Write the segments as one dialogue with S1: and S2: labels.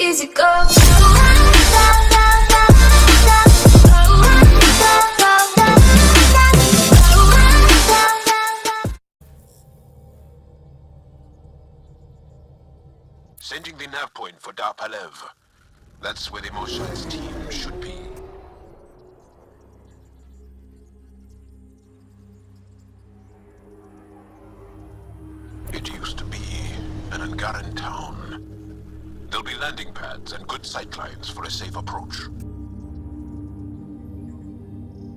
S1: easy go.
S2: Sending the nav point for Darpalev. That's where the Mosha's team should be. It used to be an Angaran town. There'll be landing pads and good sightlines for a safe approach.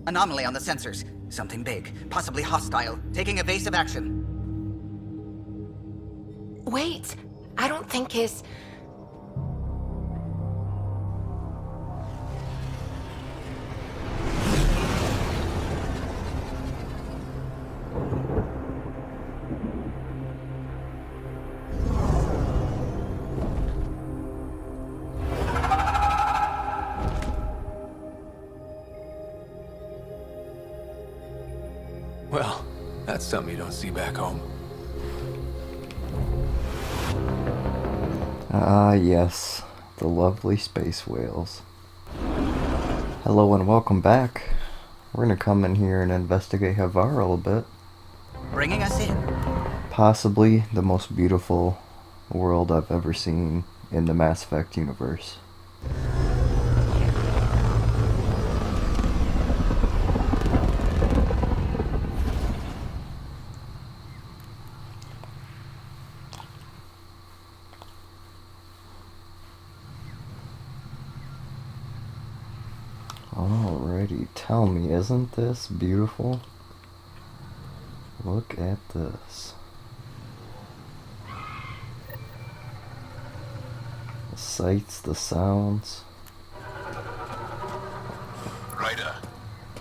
S3: Anomaly on the sensors. Something big, possibly hostile, taking evasive action.
S1: Wait, I don't think his...
S4: Well, that's something you don't see back home.
S5: Ah, yes, the lovely space whales. Hello and welcome back. We're gonna come in here and investigate Havarl a bit.
S3: Bringing us in.
S5: Possibly the most beautiful world I've ever seen in the Mass Effect universe. Alrighty, tell me, isn't this beautiful? Look at this. The sights, the sounds.
S2: Ryder,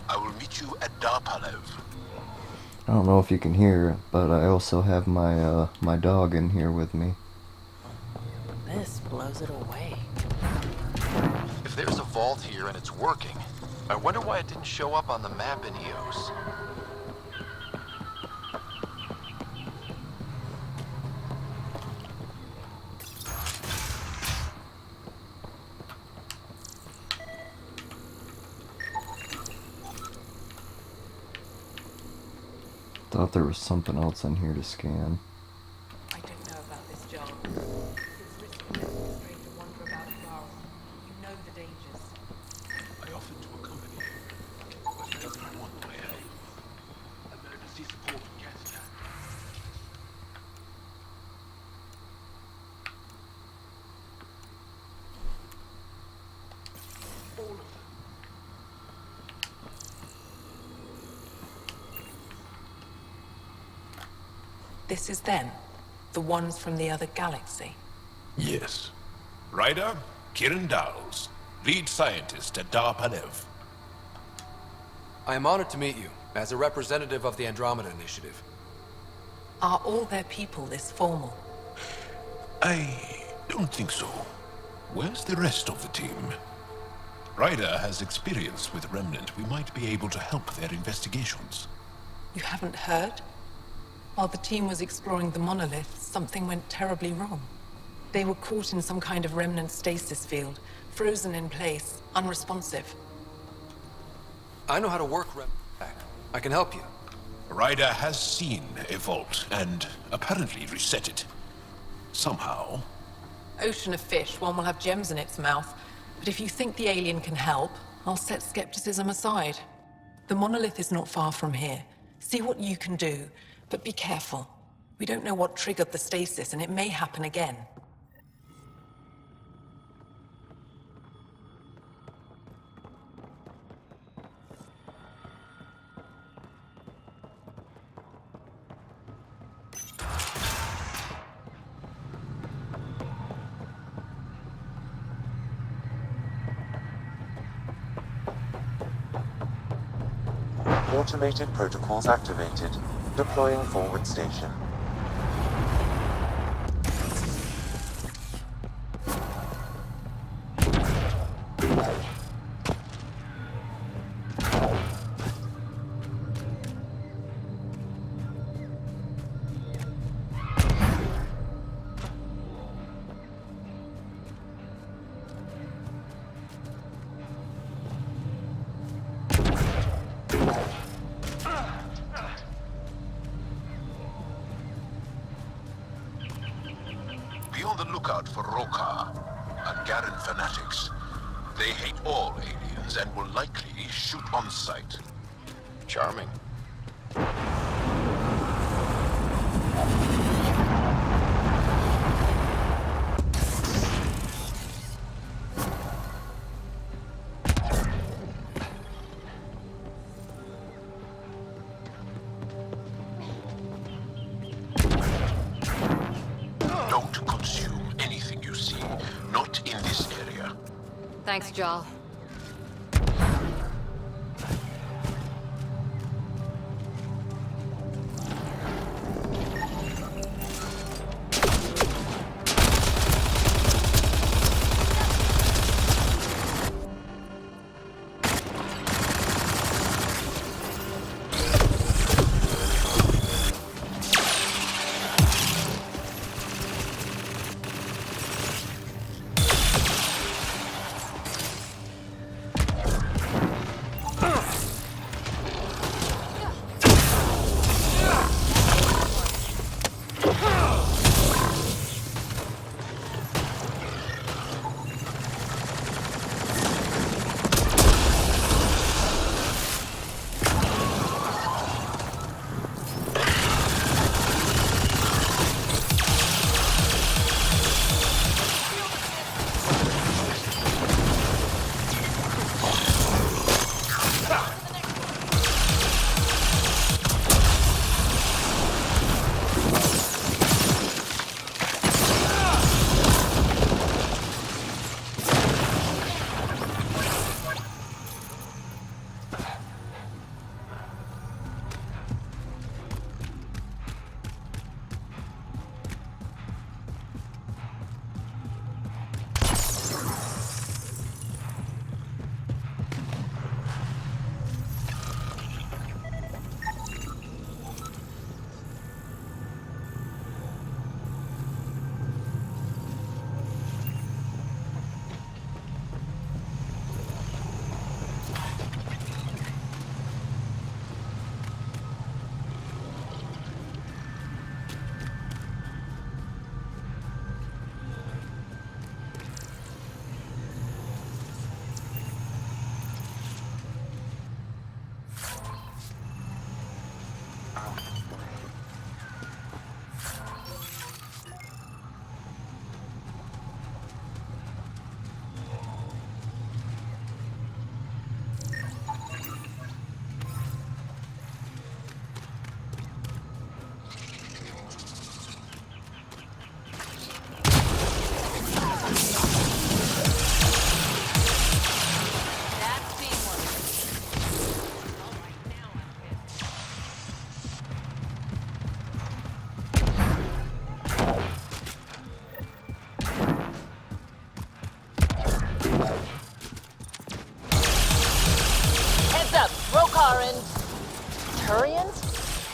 S2: I will meet you at Darpalev.
S5: I don't know if you can hear it, but I also have my my dog in here with me.
S6: This blows it away.
S7: If there's a vault here and it's working, I wonder why it didn't show up on the map in EOS.
S5: Thought there was something else in here to scan.
S6: I don't know about this job. It's risky for a stranger to wander about Havarl. You know the dangers.
S2: I offered to accompany you, but he doesn't want my help. I'm going to see support from Cassian. All of them.
S6: This is them, the ones from the other galaxy.
S2: Yes. Ryder, Kiran Dowles, lead scientist at Darpalev.
S4: I am honored to meet you, as a representative of the Andromeda Initiative.
S6: Are all their people this formal?
S2: I don't think so. Where's the rest of the team? Ryder has experience with Remnant. We might be able to help their investigations.
S6: You haven't heard? While the team was exploring the monolith, something went terribly wrong. They were caught in some kind of remnant stasis field, frozen in place, unresponsive.
S4: I know how to work I can help you.
S2: Ryder has seen a vault and apparently reset it. Somehow.
S6: Ocean of fish, one will have gems in its mouth. But if you think the alien can help, I'll set skepticism aside. The monolith is not far from here. See what you can do, but be careful. We don't know what triggered the stasis, and it may happen again.
S8: Automated protocols activated. Deploying forward station.
S2: Be on the lookout for Rokar and Garen fanatics. They hate all aliens and will likely shoot on sight.
S7: Charming.
S2: Don't consume anything you see, not in this area.
S9: Thanks, Jarl.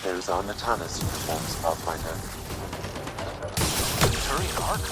S8: Those are Natana's uniforms, Pathfinder.
S7: Turian Ark?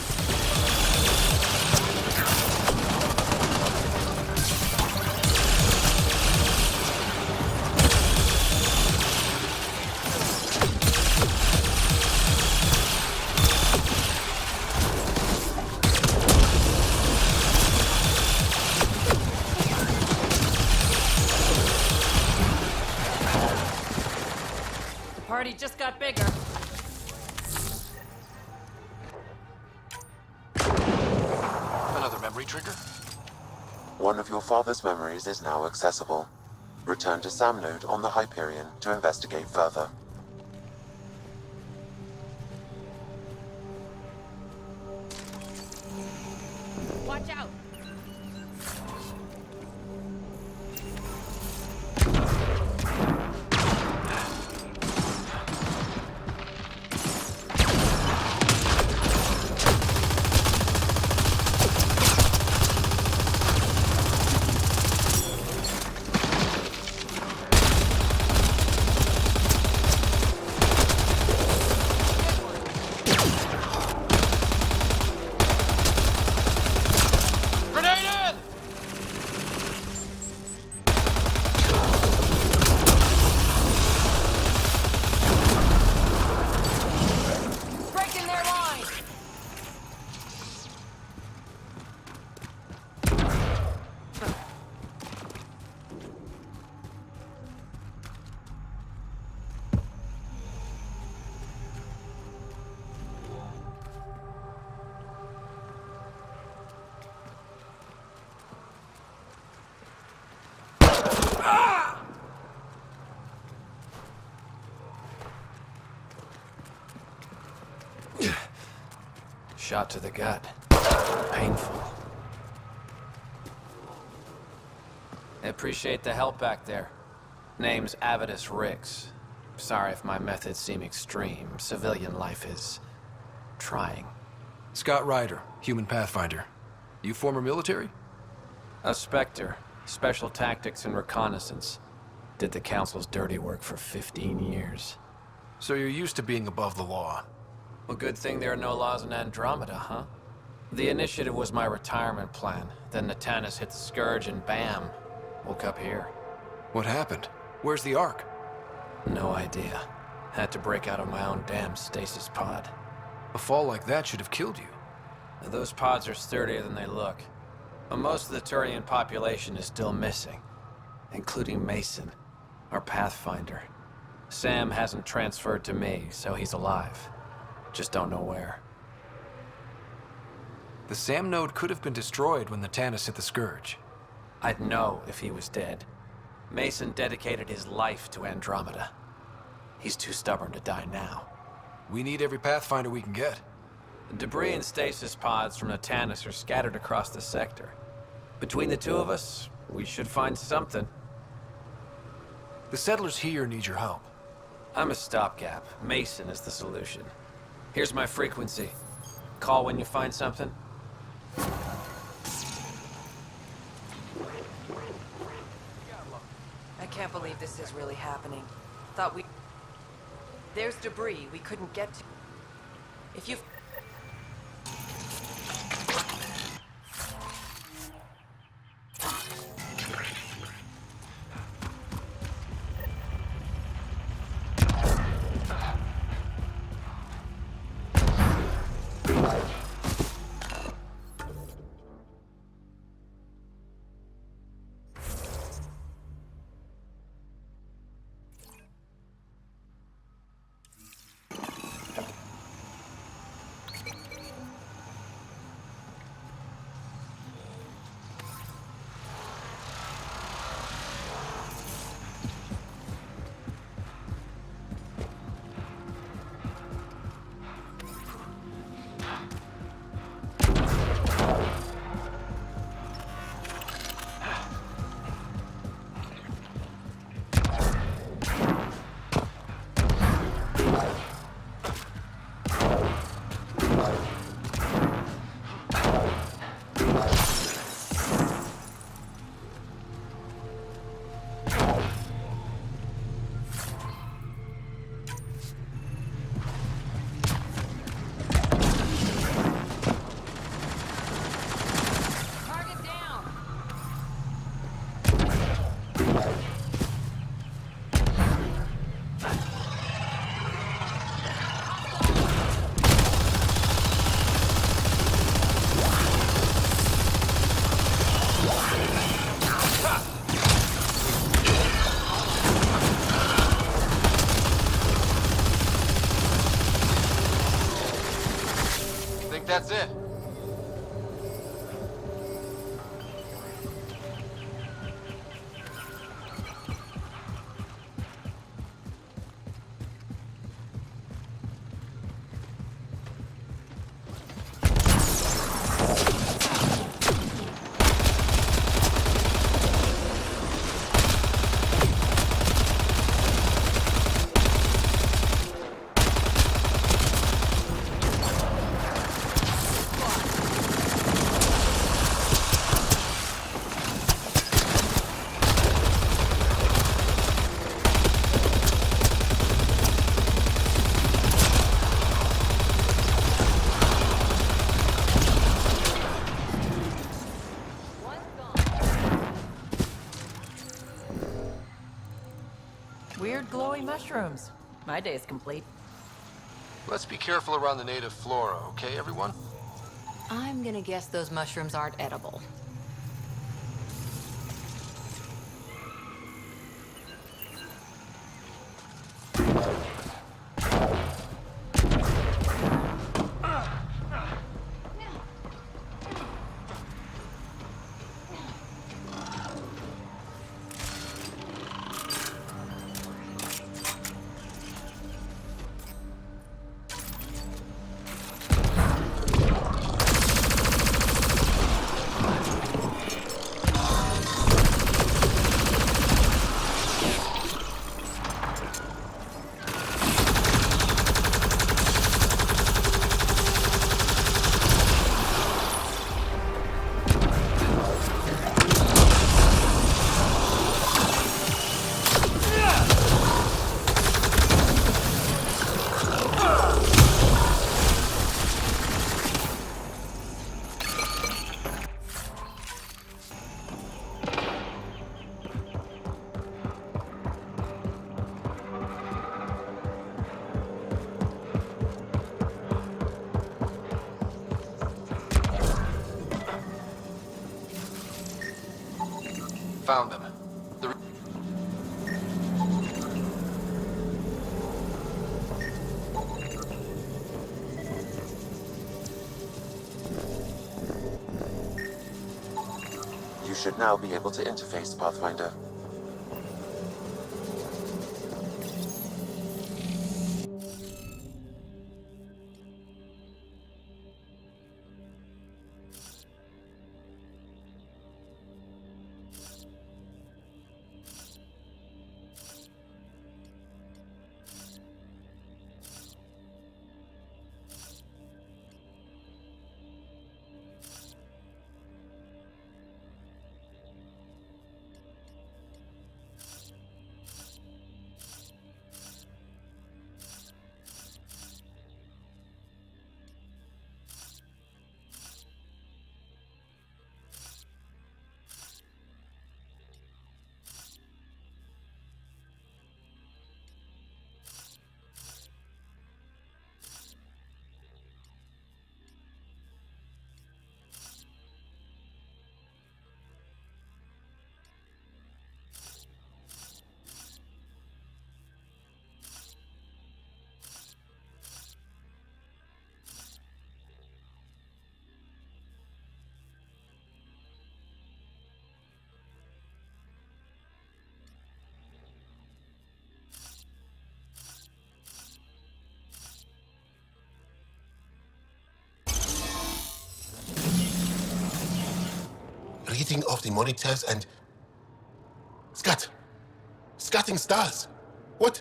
S9: Party just got bigger.
S7: Another memory trigger?
S8: One of your father's memories is now accessible. Return to Sam Node on the Hyperion to investigate further.
S9: Watch out!
S4: Shot to the gut. Painful. I appreciate the help back there. Name's Avidus Rix. Sorry if my methods seem extreme. Civilian life is trying. Scott Ryder, human pathfinder. You former military? A Spectre. Special tactics and reconnaissance. Did the Council's dirty work for 15 years.
S7: So you're used to being above the law.
S4: Well, good thing there are no laws in Andromeda, huh? The initiative was my retirement plan. Then Natanus hit the Scourge and bam, woke up here.
S7: What happened? Where's the Ark?
S4: No idea. Had to break out of my own damn stasis pod.
S7: A fall like that should have killed you.
S4: Those pods are sturdier than they look. But most of the Turian population is still missing, including Mason, our pathfinder. Sam hasn't transferred to me, so he's alive. Just don't know where.
S7: The SAM node could have been destroyed when the Natanus hit the Scourge.
S4: I'd know if he was dead. Mason dedicated his life to Andromeda. He's too stubborn to die now.
S7: We need every pathfinder we can get.
S4: The debris and stasis pods from Natanus are scattered across the sector. Between the two of us, we should find something.
S7: The settlers here need your help.
S4: I'm a stopgap. Mason is the solution. Here's my frequency. Call when you find something.
S10: I can't believe this is really happening. Thought we... There's debris we couldn't get to. If you...
S7: That's it.
S10: Weird glowing mushrooms. My day is complete.
S7: Let's be careful around the native flora, okay, everyone?
S9: I'm gonna guess those mushrooms aren't edible.
S4: Found them. The
S8: You should now be able to interface, Pathfinder.
S2: Reading of the monitors and... Scatting stars. What?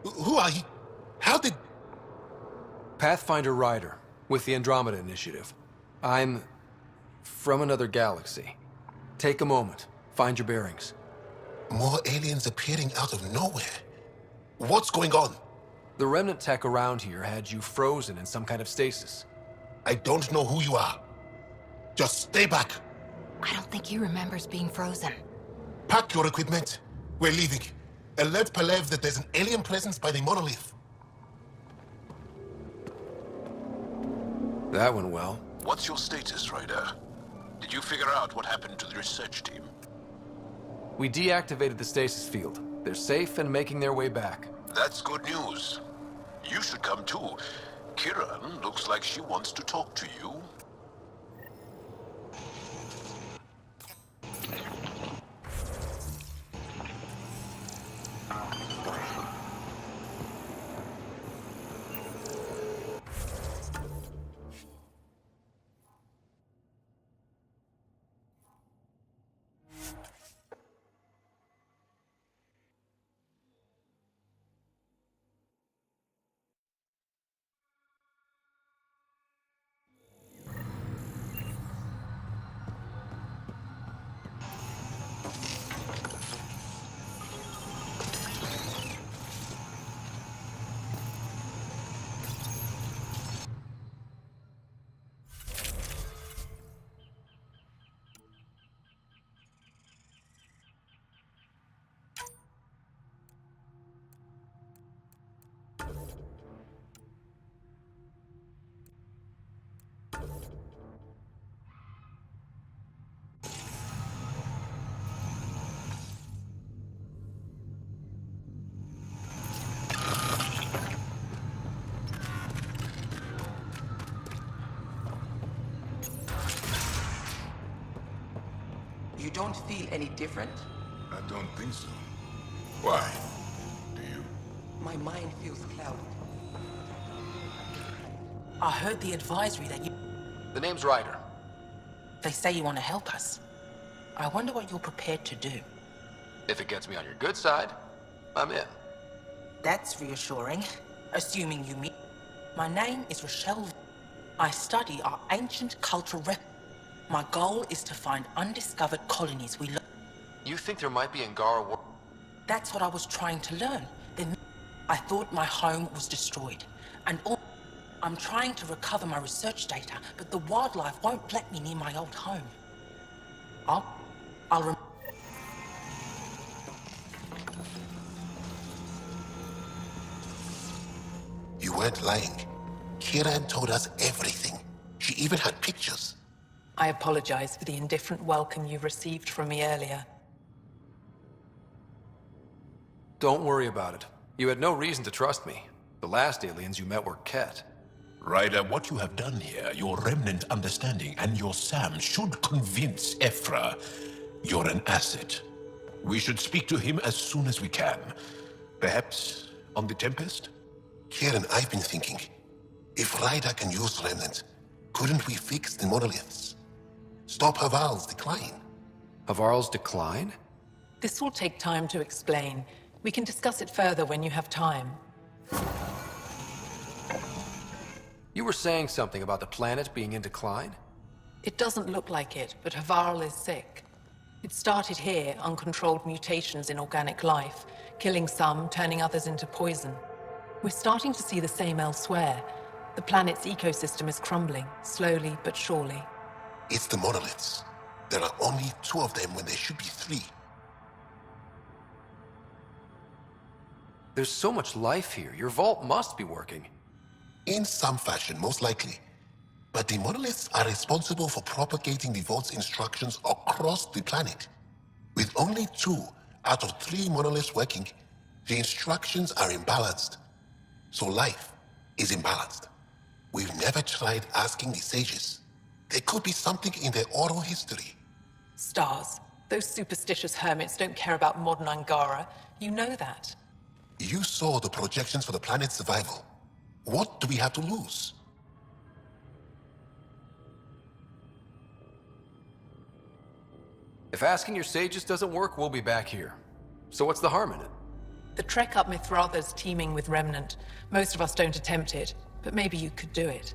S2: Who are you? How did...
S11: Pathfinder Ryder, with the Andromeda Initiative. I'm... from another galaxy. Take a moment. Find your bearings.
S2: More aliens appearing out of nowhere. What's going on?
S11: The remnant tech around here had you frozen in some kind of stasis.
S2: I don't know who you are. Just stay back.
S1: I don't think he remembers being frozen.
S2: Pack your equipment. We're leaving. Alert Palev that there's an alien presence by the monolith.
S11: That went well.
S2: What's your status, Ryder? Did you figure out what happened to the research team?
S11: We deactivated the stasis field. They're safe and making their way back.
S2: That's good news. You should come too. Kiran looks like she wants to talk to you.
S10: You don't feel any different?
S2: I don't think so. Why? Do you?
S10: My mind feels clouded. I heard the advisory that you...
S11: The name's Ryder.
S10: They say you want to help us. I wonder what you're prepared to do.
S11: If it gets me on your good side, I'm in.
S10: That's reassuring, assuming you meet... My name is Rochelle. I study our ancient cultural My goal is to find undiscovered colonies we...
S11: You think there might be Angara war...
S10: That's what I was trying to learn. Then I thought my home was destroyed. And all... I'm trying to recover my research data, but the wildlife won't let me near my old home. I'll
S2: You weren't lying. Kiran told us everything. She even had pictures.
S6: I apologize for the indifferent welcome you received from me earlier.
S11: Don't worry about it. You had no reason to trust me. The last aliens you met were Ket.
S2: Ryder, what you have done here, your remnant understanding, and your Sam should convince Ephra you're an asset. We should speak to him as soon as we can. Perhaps on the Tempest?
S12: Kieran, I've been thinking. If Ryder can use remnant, couldn't we fix the monoliths? Stop Havarl's decline?
S11: Havarl's decline?
S6: This will take time to explain. We can discuss it further when you have time.
S11: You were saying something about the planet being in decline?
S6: It doesn't look like it, but Havarl is sick. It started here, uncontrolled mutations in organic life, killing some, turning others into poison. We're starting to see the same elsewhere. The planet's ecosystem is crumbling, slowly but surely.
S12: It's the monoliths. There are only 2 of them when there should be 3.
S11: There's so much life here. Your vault must be working.
S12: In some fashion, most likely. But the monoliths are responsible for propagating the vault's instructions across the planet. With only 2 out of 3 monoliths working, the instructions are imbalanced. So life is imbalanced. We've never tried asking the sages. There could be something in their oral history.
S6: Stars. Those superstitious hermits don't care about modern Angara. You know that.
S12: You saw the projections for the planet's survival. What do we have to lose?
S11: If asking your sages doesn't work, we'll be back here. So what's the harm in it?
S6: The trek up Mithratha's teeming with Remnant. Most of us don't attempt it, but maybe you could do it.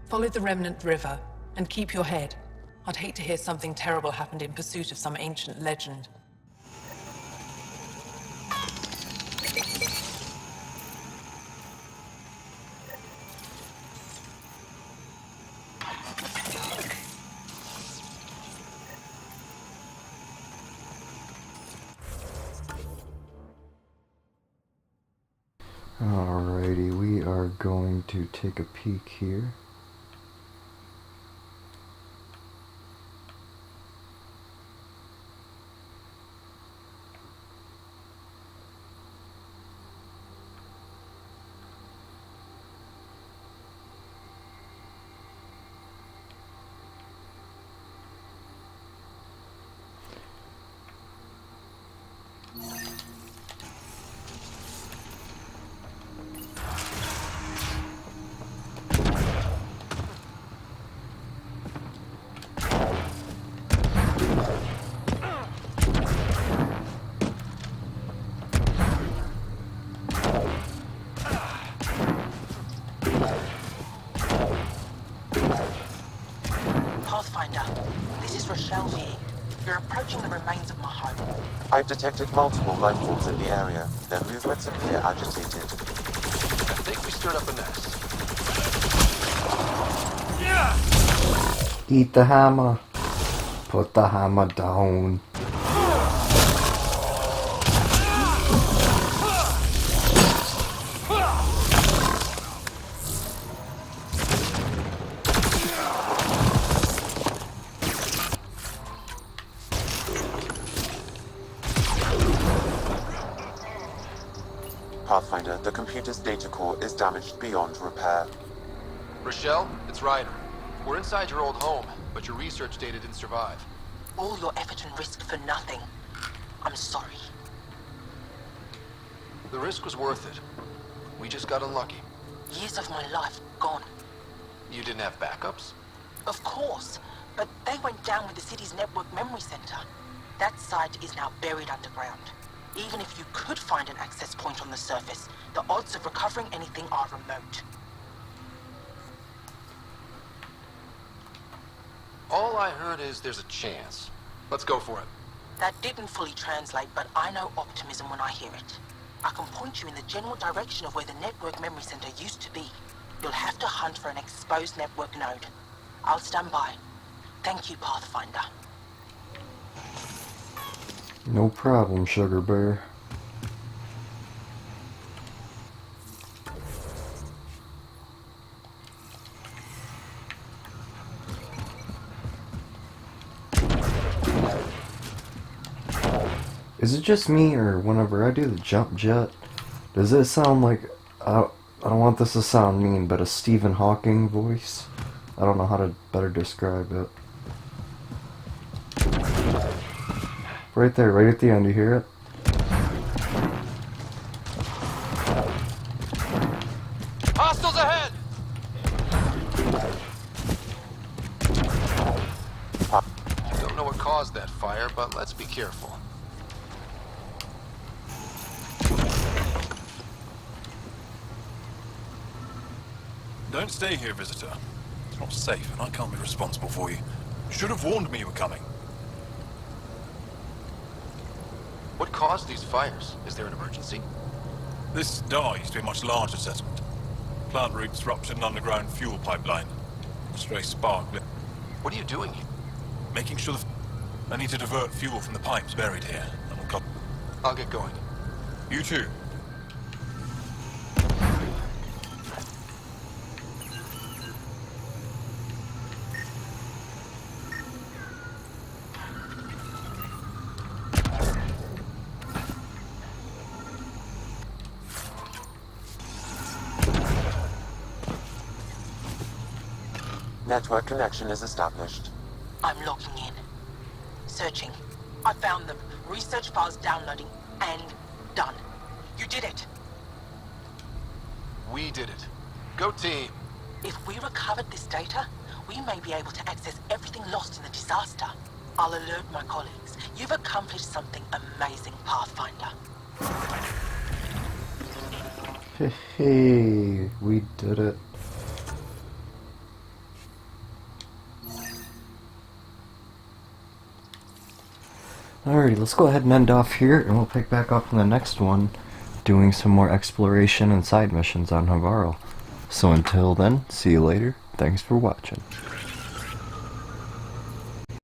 S6: Follow the Remnant River, and keep your head. I'd hate to hear something terrible happened in pursuit of some ancient legend.
S5: Alrighty, we are going to take a peek here.
S10: Pathfinder, this is Rochelle here. You're approaching the remains of my home.
S8: I've detected multiple life forms in the area. Their movements appear agitated.
S7: I think we stirred up a nest.
S5: Eat the hammer. Put the hammer down.
S8: Pathfinder, the computer's data core is damaged beyond repair.
S7: Rochelle, it's Ryder. We're inside your old home, but your research data didn't survive.
S10: All your effort and risk for nothing. I'm sorry.
S7: The risk was worth it. We just got unlucky.
S10: Years of my life gone.
S7: You didn't have backups?
S10: Of course, but they went down with the city's network memory center. That site is now buried underground. Even if you could find an access point on the surface, the odds of recovering anything are remote.
S7: All I heard is there's a chance. Let's go for it.
S10: That didn't fully translate, but I know optimism when I hear it. I can point you in the general direction of where the network memory center used to be. You'll have to hunt for an exposed network node. I'll stand by. Thank you, Pathfinder.
S5: No problem, Sugar Bear. Is it just me, or whenever I do the jump jet, does it sound like, I don't want this to sound mean, but a Stephen Hawking voice? I don't know how to better describe it. Right there, right at the end, you hear it?
S7: Hostiles ahead! Don't know what caused that fire, but let's be careful.
S13: Don't stay here, visitor. It's not safe, and I can't be responsible for you. You should have warned me you were coming.
S7: What caused these fires? Is there an emergency?
S13: This star used to be a much larger settlement. Plant roots ruptured an underground fuel pipeline. A stray spark lit.
S7: What are you doing here?
S13: Making sure I need to divert fuel from the pipes buried here.
S7: I'll get going.
S13: You too.
S8: Network connection is established.
S10: I'm logging in. Searching. I found them. Research files downloading. And done. You did it.
S7: We did it. Go team.
S10: If we recovered this data, we may be able to access everything lost in the disaster. I'll alert my colleagues. You've accomplished something amazing, Pathfinder.
S5: Hey, we did it. Alrighty, let's go ahead and end off here, and we'll pick back up in the next one, doing some more exploration and side missions on Havarl. So until then, see you later. Thanks for watching.